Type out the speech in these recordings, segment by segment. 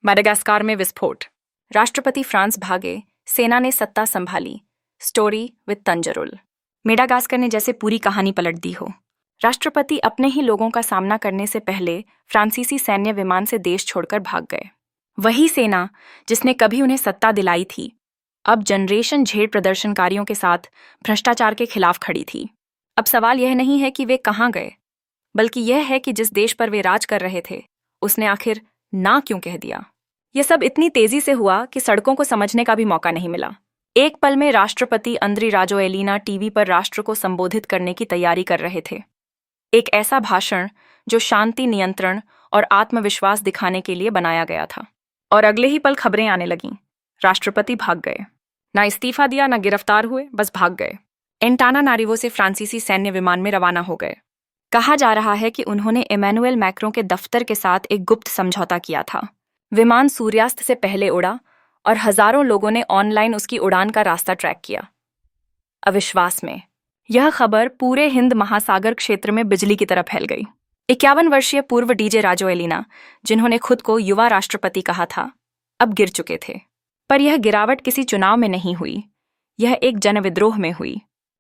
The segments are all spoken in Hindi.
मेडागास्कर में विस्फोट। राष्ट्रपति फ्रांस भागे, सेना ने सत्ता संभाली। Story with तंजरुल। मेडागास्कर ने जैसे पूरी कहानी पलट दी हो। राष्ट्रपति अपने ही लोगों का सामना करने से पहले फ्रांसीसी सैन्य विमान से देश छोड़कर भाग गए। वही सेना जिसने कभी उन्हें सत्ता दिलाई थी, अब जनरेशन झेड़ प्रदर्शनकारियों के साथ भ्रष्टाचार के खिलाफ खड़ी थी। अब सवाल यह नहीं है कि वे कहाँ गए, बल्कि यह है कि जिस देश पर वे राज कर रहे थे, उसने आखिर ना क्यों कह दिया। यह सब इतनी तेजी से हुआ कि सड़कों को समझने का भी मौका नहीं मिला। एक पल में राष्ट्रपति अंद्री राजोएलिना टीवी पर राष्ट्र को संबोधित करने की तैयारी कर रहे थे। एक ऐसा भाषण जो शांति, नियंत्रण और आत्मविश्वास दिखाने के लिए बनाया गया था। और अगले ही पल खबरें आने लगीं। राष्ट्रपति भाग गए। ना इस्तीफा दिया, ना गिरफ्तार हुए, बस भाग गए। एंटानानारिवो से फ्रांसीसी सैन्य विमान में रवाना हो गए। कहा जा रहा है कि उन्होंने इमैनुएल मैक्रों के दफ्तर के साथ एक गुप्त समझौता किया था। विमान सूर्यास्त से पहले उड़ा और हजारों लोगों ने ऑनलाइन उसकी उड़ान का रास्ता ट्रैक किया। अविश्वास में यह खबर पूरे हिंद महासागर क्षेत्र में बिजली की तरह फैल गई। 51 वर्षीय पूर्व डीजे राजोएलिना, जिन्होंने खुद को युवा राष्ट्रपति कहा था, अब गिर चुके थे। पर यह गिरावट किसी चुनाव में नहीं हुई, यह एक जनविद्रोह में हुई।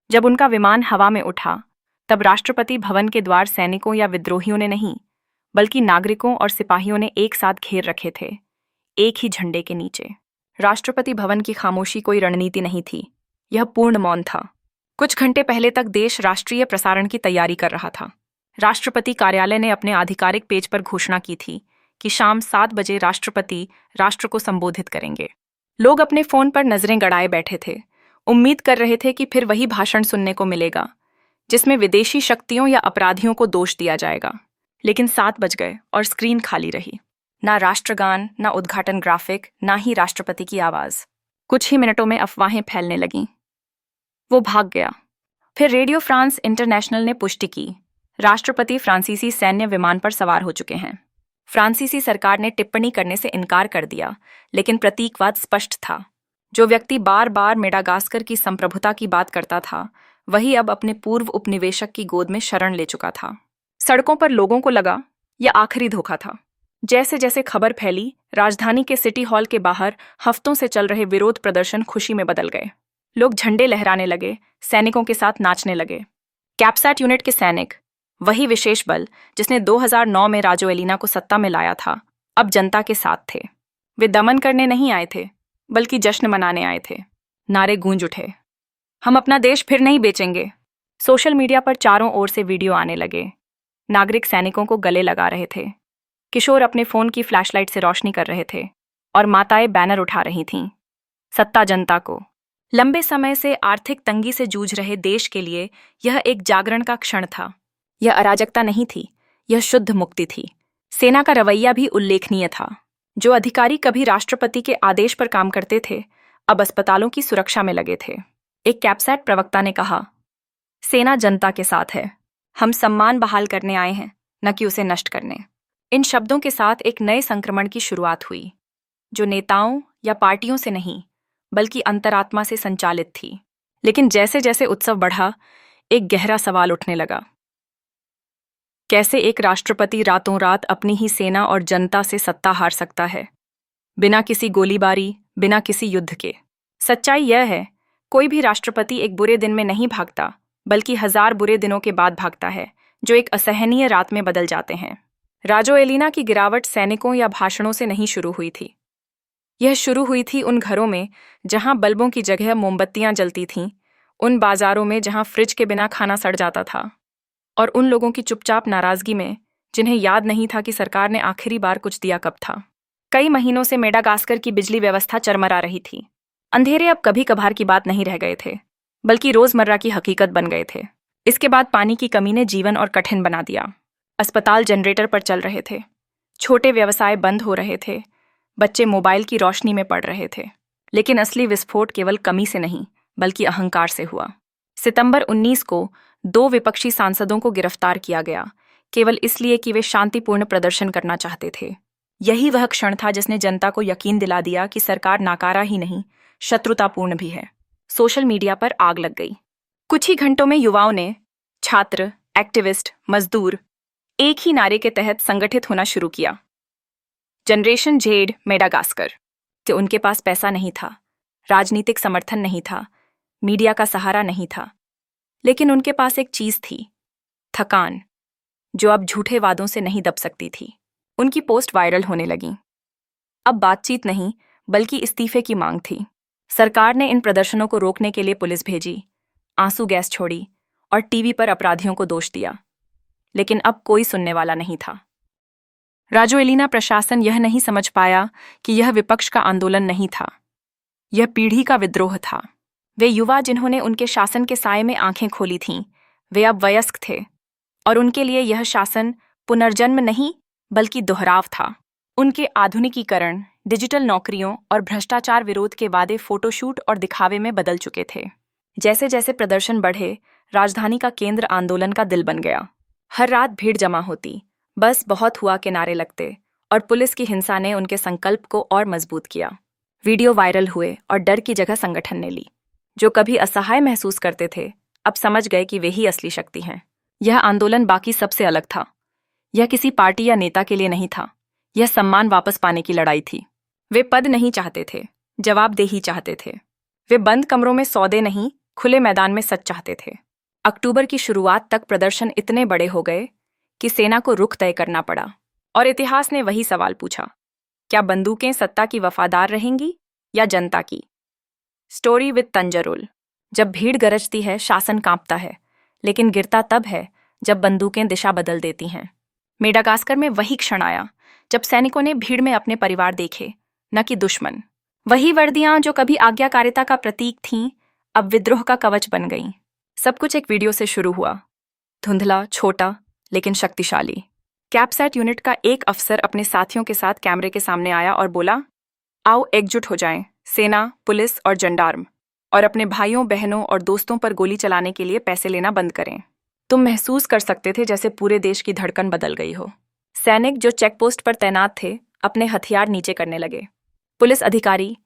जब उनका विमान हवा में उठा, तब राष्ट्रपति भवन के द्वार सैनिकों या विद्रोहियों ने नहीं, बल्कि नागरिकों और सिपाहियों ने एक साथ घेर रखे थे, एक ही झंडे के नीचे। राष्ट्रपति भवन की खामोशी कोई रणनीति नहीं थी, यह पूर्ण मौन था। कुछ घंटे पहले तक देश राष्ट्रीय प्रसारण की तैयारी कर रहा था। राष्ट्रपति कार्यालय ने अपने आधिकारिक पेज पर घोषणा की थी कि शाम 7 बजे राष्ट्रपति राष्ट्र को संबोधित करेंगे। लोग अपने फोन पर नजरें गड़ाए बैठे थे, उम्मीद कर रहे थे कि फिर वही भाषण सुनने को मिलेगा जिसमें विदेशी शक्तियों या अपराधियों को दोष दिया जाएगा। लेकिन 7 बज गए और स्क्रीन खाली रही। ना राष्ट्रगान, ना उद्घाटन ग्राफिक, ना ही राष्ट्रपति की आवाज। कुछ ही मिनटों में अफवाहें फैलने लगीं। वो भाग गया। फिर रेडियो फ्रांस इंटरनेशनल ने पुष्टि की, राष्ट्रपति फ्रांसीसी सैन्य विमान पर सवार हो चुके हैं। फ्रांसीसी सरकार ने टिप्पणी करने से इनकार कर दिया, लेकिन प्रतीकवाद स्पष्ट था। जो व्यक्ति बार बार मेडागास्कर की संप्रभुता की बात करता था, वही अब अपने पूर्व उपनिवेशक की गोद में शरण ले चुका था। सड़कों पर लोगों को लगा यह आखिरी धोखा था। जैसे जैसे खबर फैली, राजधानी के सिटी हॉल के बाहर हफ्तों से चल रहे विरोध प्रदर्शन खुशी में बदल गए। लोग झंडे लहराने लगे, सैनिकों के साथ नाचने लगे। कैप्सैट यूनिट के सैनिक, वही विशेष बल जिसने 2009 में राजोएलिना को सत्ता में लाया था, अब जनता के साथ थे। वे दमन करने नहीं आए थे, बल्कि जश्न मनाने आए थे। नारे गूंज उठे, हम अपना देश फिर नहीं बेचेंगे। सोशल मीडिया पर चारों ओर से वीडियो आने लगे। नागरिक सैनिकों को गले लगा रहे थे, किशोर अपने फोन की फ्लैशलाइट से रोशनी कर रहे थे और माताएं बैनर उठा रही थीं। सत्ता जनता को। लंबे समय से आर्थिक तंगी से जूझ रहे देश के लिए यह एक जागरण का क्षण था। यह अराजकता नहीं थी, यह शुद्ध मुक्ति थी। सेना का रवैया भी उल्लेखनीय था। जो अधिकारी कभी राष्ट्रपति के आदेश पर काम करते थे, अब अस्पतालों की सुरक्षा में लगे थे। एक कैप्सैट प्रवक्ता ने कहा, सेना जनता के साथ है, हम सम्मान बहाल करने आए हैं, न कि उसे नष्ट करने। इन शब्दों के साथ एक नए संक्रमण की शुरुआत हुई, जो नेताओं या पार्टियों से नहीं, बल्कि अंतरात्मा से संचालित थी। लेकिन जैसे जैसे उत्सव बढ़ा, एक गहरा सवाल उठने लगा। कैसे एक राष्ट्रपति रातों रात अपनी ही सेना और जनता से सत्ता हार सकता है, बिना किसी गोलीबारी, बिना किसी युद्ध के? सच्चाई यह है, कोई भी राष्ट्रपति एक बुरे दिन में नहीं भागता, बल्कि 1000 बुरे दिनों के बाद भागता है, जो एक असहनीय रात में बदल जाते हैं। राजोएलिना की गिरावट सैनिकों या भाषणों से नहीं शुरू हुई थी। यह शुरू हुई थी उन घरों में जहां बल्बों की जगह मोमबत्तियां जलती थीं, उन बाजारों में जहां फ्रिज के बिना खाना सड़ जाता था, और उन लोगों की चुपचाप नाराजगी में जिन्हें याद नहीं था कि सरकार ने आखिरी बार कुछ दिया कब था। कई महीनों से मेडागास्कर की बिजली व्यवस्था चरमरा रही थी। अंधेरे अब कभी कभार की बात नहीं रह गए थे, बल्कि रोजमर्रा की हकीकत बन गए थे। इसके बाद पानी की कमी ने जीवन और कठिन बना दिया। अस्पताल जनरेटर पर चल रहे थे, छोटे व्यवसाय बंद हो रहे थे, बच्चे मोबाइल की रोशनी में पड़ रहे थे। लेकिन असली विस्फोट केवल कमी से नहीं, बल्कि अहंकार से हुआ। सितंबर 19 को 2 विपक्षी सांसदों को गिरफ्तार किया गया, केवल इसलिए कि वे शांतिपूर्ण प्रदर्शन करना चाहते थे। यही वह क्षण था जिसने जनता को यकीन दिला दिया कि सरकार नाकारा ही नहीं, शत्रुतापूर्ण भी है। सोशल मीडिया पर आग लग गई। कुछ ही घंटों में युवाओं ने, छात्र, एक्टिविस्ट, मजदूर, एक ही नारे के तहत संगठित होना शुरू किया। Generation Z Madagascar. कि उनके पास पैसा नहीं था, राजनीतिक समर्थन नहीं था, मीडिया का सहारा नहीं था, लेकिन उनके पास एक चीज थी, थकान, जो अब झूठे वादों से नहीं दब सकती थी। उनकी पोस्ट वायरल होने लगी। अब बातचीत नहीं, बल्कि इस्तीफे की मांग थी। सरकार ने इन प्रदर्शनों को रोकने के लिए पुलिस भेजी, आंसू गैस छोड़ी और टीवी पर अपराधियों को दोष दिया, लेकिन अब कोई सुनने वाला नहीं था। राजोएलिना प्रशासन यह नहीं समझ पाया कि यह विपक्ष का आंदोलन नहीं था, यह पीढ़ी का विद्रोह था। वे युवा जिन्होंने उनके शासन के साए में आंखें खोली थीं, वे अब वयस्क थे और उनके लिए यह शासन पुनर्जन्म नहीं बल्कि दोहराव था। उनके आधुनिकीकरण, डिजिटल नौकरियों और भ्रष्टाचार विरोध के वादे फोटोशूट और दिखावे में बदल चुके थे। जैसे जैसे प्रदर्शन बढ़े, राजधानी का केंद्र आंदोलन का दिल बन गया। हर रात भीड़ जमा होती, बस बहुत हुआ के नारे लगते और पुलिस की हिंसा ने उनके संकल्प को और मजबूत किया। वीडियो वायरल हुए और डर की जगह संगठन ने ली। जो कभी असहाय महसूस करते थे, अब समझ गए कि वे ही असली शक्ति हैं। यह आंदोलन बाकी सबसे अलग था। यह किसी पार्टी या नेता के लिए नहीं था, यह सम्मान वापस पाने की लड़ाई थी। वे पद नहीं चाहते थे, जवाबदेही चाहते थे। वे बंद कमरों में सौदे नहीं, खुले मैदान में सच चाहते थे। अक्टूबर की शुरुआत तक प्रदर्शन इतने बड़े हो गए कि सेना को रुख तय करना पड़ा और इतिहास ने वही सवाल पूछा, क्या बंदूकें सत्ता की वफादार रहेंगी या जनता की? Story with Tanzarul. जब भीड़ गरजती है, शासन कांपता है, लेकिन गिरता तब है जब बंदूकें दिशा बदल देती हैं। मेडागास्कर में वही क्षण आया जब सैनिकों ने भीड़ में अपने परिवार देखे, न कि दुश्मन। वही वर्दियां जो कभी आज्ञाकारिता का प्रतीक थीं, अब विद्रोह का कवच बन गईं। सब कुछ एक वीडियो से शुरू हुआ, धुंधला, छोटा लेकिन शक्तिशाली। कैप्सैट यूनिट का एक अफसर अपने साथियों के साथ कैमरे के सामने आया और बोला, आओ एकजुट हो जाएं, सेना, पुलिस और जनडार्म, और अपने भाइयों, बहनों और दोस्तों पर गोली चलाने के लिए पैसे लेना बंद करें। तुम महसूस कर सकते थे जैसे पूरे देश की धड़कन बदल गई हो। सैनिक जो चेकपोस्ट पर तैनात थे, अपने हथियार नीचे करने लगे। पुलिस अधिकारी,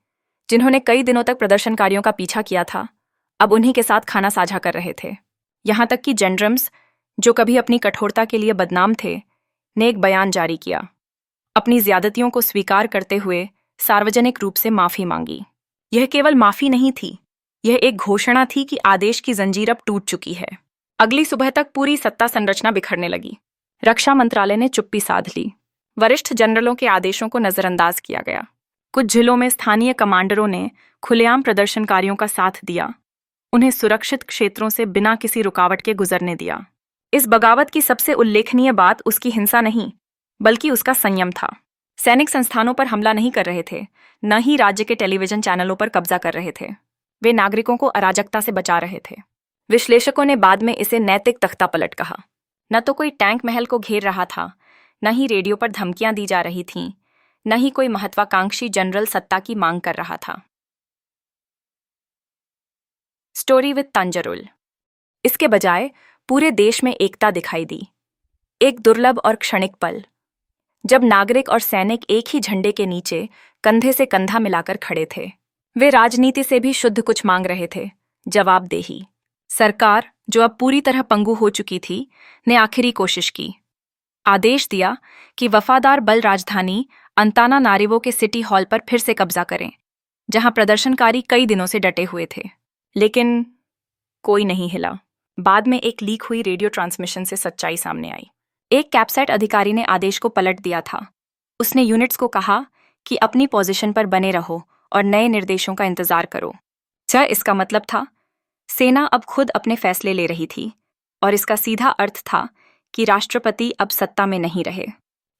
जिन्होंने कई दिनों तक प्रदर्शनकारियों का पीछा किया था, अब उन्हीं के साथ खाना साझा कर रहे थे। यहां तक कि जनरम्स, जो कभी अपनी कठोरता के लिए बदनाम थे, ने एक बयान जारी किया। अपनी ज्यादतियों को स्वीकार करते हुए सार्वजनिक रूप से माफी मांगी। यह केवल माफी नहीं थी, यह एक घोषणा थी कि आदेश की जंजीर अब टूट चुकी है। अगली सुबह तक पूरी सत्ता संरचना बिखरने लगी। रक्षा मंत्रालय ने चुप्पी साध ली। वरिष्ठ जनरलों के आदेशों को नजरअंदाज किया गया। कुछ जिलों में स्थानीय कमांडरों ने खुलेआम प्रदर्शनकारियों का साथ दिया, उन्हें सुरक्षित क्षेत्रों से बिना किसी रुकावट के गुजरने दिया। इस बगावत की सबसे उल्लेखनीय बात उसकी हिंसा नहीं, बल्कि उसका संयम था। सैनिक संस्थानों पर हमला नहीं कर रहे थे, न ही राज्य के टेलीविजन चैनलों पर कब्जा कर रहे थे। वे नागरिकों को अराजकता से बचा रहे थे। विश्लेषकों ने बाद में इसे नैतिक तख्तापलट कहा। न तो कोई टैंक महल को घेर रहा था, न ही रेडियो पर धमकियां दी जा रही थीं, न ही कोई महत्वाकांक्षी जनरल सत्ता की मांग कर रहा था। Story with Tanzarul. इसके बजाय पूरे देश में एकता दिखाई दी। एक दुर्लभ और क्षणिक पल, जब नागरिक और सैनिक एक ही झंडे के नीचे कंधे से कंधा मिलाकर खड़े थे। वे राजनीति से भी शुद्ध कुछ मांग रहे थे, जवाबदेही। सरकार, जो अब पूरी तरह पंगु हो चुकी थी, ने आखिरी कोशिश की। आदेश दिया कि वफादार बल राजधानी अंतानानारिवो के सिटी हॉल पर फिर से कब्जा करें, जहां प्रदर्शनकारी कई दिनों से डटे हुए थे। लेकिन कोई नहीं हिला। बाद में एक लीक हुई रेडियो ट्रांसमिशन से सच्चाई सामने आई। एक कैप्सैट अधिकारी ने आदेश को पलट दिया था। उसने यूनिट्स को कहा कि अपनी पोजीशन पर बने रहो और नए निर्देशों का इंतजार करो। इसका मतलब था सेना अब खुद अपने फैसले ले रही थी, और इसका सीधा अर्थ था कि राष्ट्रपति अब सत्ता में नहीं रहे।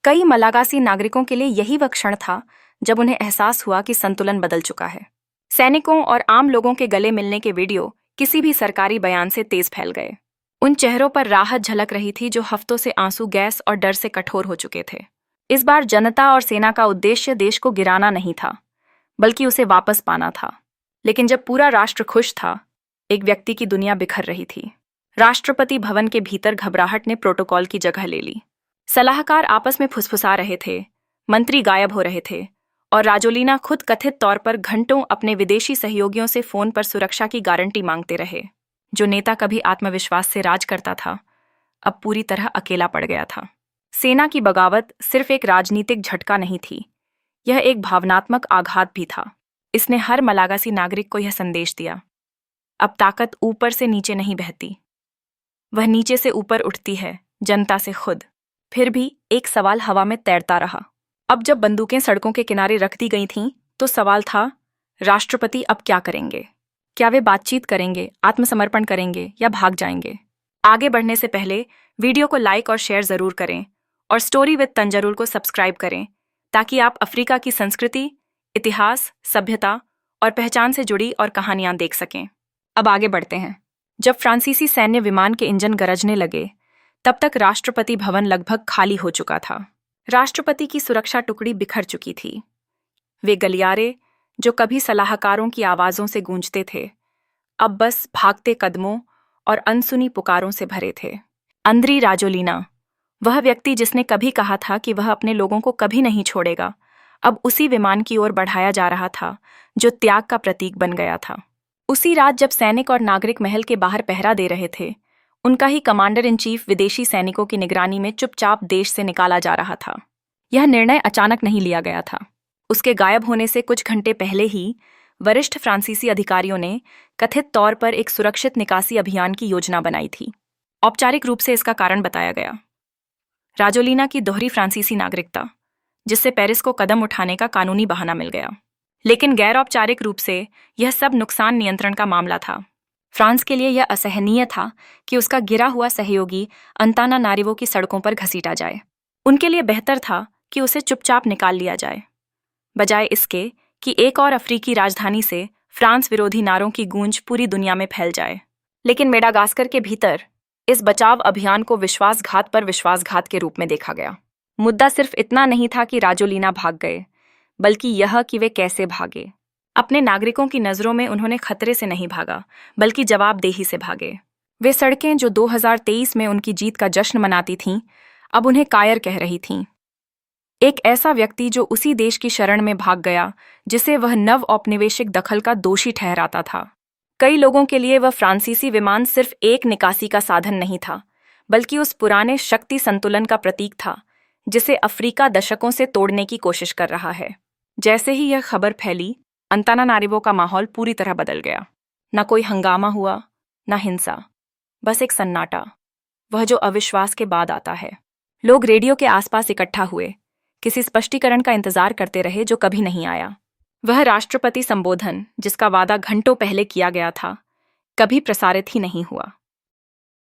कई मलागासी नागरिकों के लिए यही वह क्षण था जब उन्हें एहसास हुआ कि संतुलन बदल चुका है। सैनिकों और आम लोगों के गले मिलने के वीडियो किसी भी सरकारी बयान से तेज फैल गए। उन चेहरों पर राहत झलक रही थी जो हफ्तों से आंसू गैस और डर से कठोर हो चुके थे। इस बार जनता और सेना का उद्देश्य देश को गिराना नहीं था, बल्कि उसे वापस पाना था। लेकिन जब पूरा राष्ट्र खुश था, एक व्यक्ति की दुनिया बिखर रही थी। राष्ट्रपति भवन के भीतर घबराहट ने प्रोटोकॉल की जगह ले ली। सलाहकार आपस में फुसफुसा रहे थे, मंत्री गायब हो रहे थे, और राजोलिना खुद कथित तौर पर घंटों अपने विदेशी सहयोगियों से फोन पर सुरक्षा की गारंटी मांगते रहे। जो नेता कभी आत्मविश्वास से राज करता था, अब पूरी तरह अकेला पड़ गया था। सेना की बगावत सिर्फ एक राजनीतिक झटका नहीं थी, यह एक भावनात्मक आघात भी था। इसने हर मलागासी नागरिक को यह संदेश दिया, अब ताकत ऊपर से नीचे नहीं बहती, वह नीचे से ऊपर उठती है, जनता से खुद। फिर भी एक सवाल हवा में तैरता रहा। अब जब बंदूकें सड़कों के किनारे रख दी गई थीं, तो सवाल था, राष्ट्रपति अब क्या करेंगे? क्या वे बातचीत करेंगे, आत्मसमर्पण करेंगे या भाग जाएंगे? आगे बढ़ने से पहले वीडियो को लाइक और शेयर जरूर करें और स्टोरी विद तंजरुल को सब्सक्राइब करें, ताकि आप अफ्रीका की संस्कृति, इतिहास, सभ्यता और पहचान से जुड़ी और कहानियां देख सकें। अब आगे बढ़ते हैं। जब फ्रांसीसी सैन्य विमान के इंजन गरजने लगे, तब तक राष्ट्रपति भवन लगभग खाली हो चुका था। राष्ट्रपति की सुरक्षा टुकड़ी बिखर चुकी थी। वे गलियारे, जो कभी सलाहकारों की आवाजों से गूंजते थे, अब बस भागते कदमों और अनसुनी पुकारों से भरे थे। अंद्री राजोलिना, वह व्यक्ति जिसने कभी कहा था कि वह अपने लोगों को कभी नहीं छोड़ेगा, अब उसी विमान की ओर बढ़ाया जा रहा था जो त्याग का प्रतीक बन गया था। उसी रात जब सैनिक और नागरिक महल के बाहर पहरा दे रहे थे, उनका ही कमांडर इन चीफ विदेशी सैनिकों की निगरानी में चुपचाप देश से निकाला जा रहा था। यह निर्णय अचानक नहीं लिया गया था। उसके गायब होने से कुछ घंटे पहले ही वरिष्ठ फ्रांसीसी अधिकारियों ने कथित तौर पर एक सुरक्षित निकासी अभियान की योजना बनाई थी। औपचारिक रूप से इसका कारण बताया गया, राजोलिना की दोहरी फ्रांसीसी नागरिकता, जिससे पेरिस को कदम उठाने का कानूनी बहाना मिल गया। लेकिन गैर औपचारिक रूप से यह सब नुकसान नियंत्रण का मामला था। फ्रांस के लिए यह असहनीय था कि उसका गिरा हुआ सहयोगी अंतानानारिवो की सड़कों पर घसीटा जाए। उनके लिए बेहतर था कि उसे चुपचाप निकाल लिया जाए, बजाय इसके कि एक और अफ्रीकी राजधानी से फ्रांस विरोधी नारों की गूंज पूरी दुनिया में फैल जाए। लेकिन मेडागास्कर के भीतर इस बचाव अभियान को विश्वासघात पर विश्वासघात के रूप में देखा गया। मुद्दा सिर्फ इतना नहीं था कि राजोलिना भाग गए, बल्कि यह कि वे कैसे भागे। अपने नागरिकों की नज़रों में उन्होंने खतरे से नहीं भागा, बल्कि जवाबदेही से भागे। वे सड़कें जो 2023 में उनकी जीत का जश्न मनाती थीं, अब उन्हें कायर कह रही थीं। एक ऐसा व्यक्ति जो उसी देश की शरण में भाग गया जिसे वह नव औपनिवेशिक दखल का दोषी ठहराता था। कई लोगों के लिए वह फ्रांसीसी विमान सिर्फ एक निकासी का साधन नहीं था, बल्कि उस पुराने शक्ति संतुलन का प्रतीक था जिसे अफ्रीका दशकों से तोड़ने की कोशिश कर रहा है। जैसे ही यह खबर फैली, अंतानानारिवो का माहौल पूरी तरह बदल गया। न कोई हंगामा हुआ, न हिंसा, बस एक सन्नाटा, वह जो अविश्वास के बाद आता है। लोग रेडियो के आसपास इकट्ठा हुए, किसी स्पष्टीकरण का इंतजार करते रहे जो कभी नहीं आया। वह राष्ट्रपति संबोधन, जिसका वादा घंटों पहले किया गया था, कभी प्रसारित ही नहीं हुआ।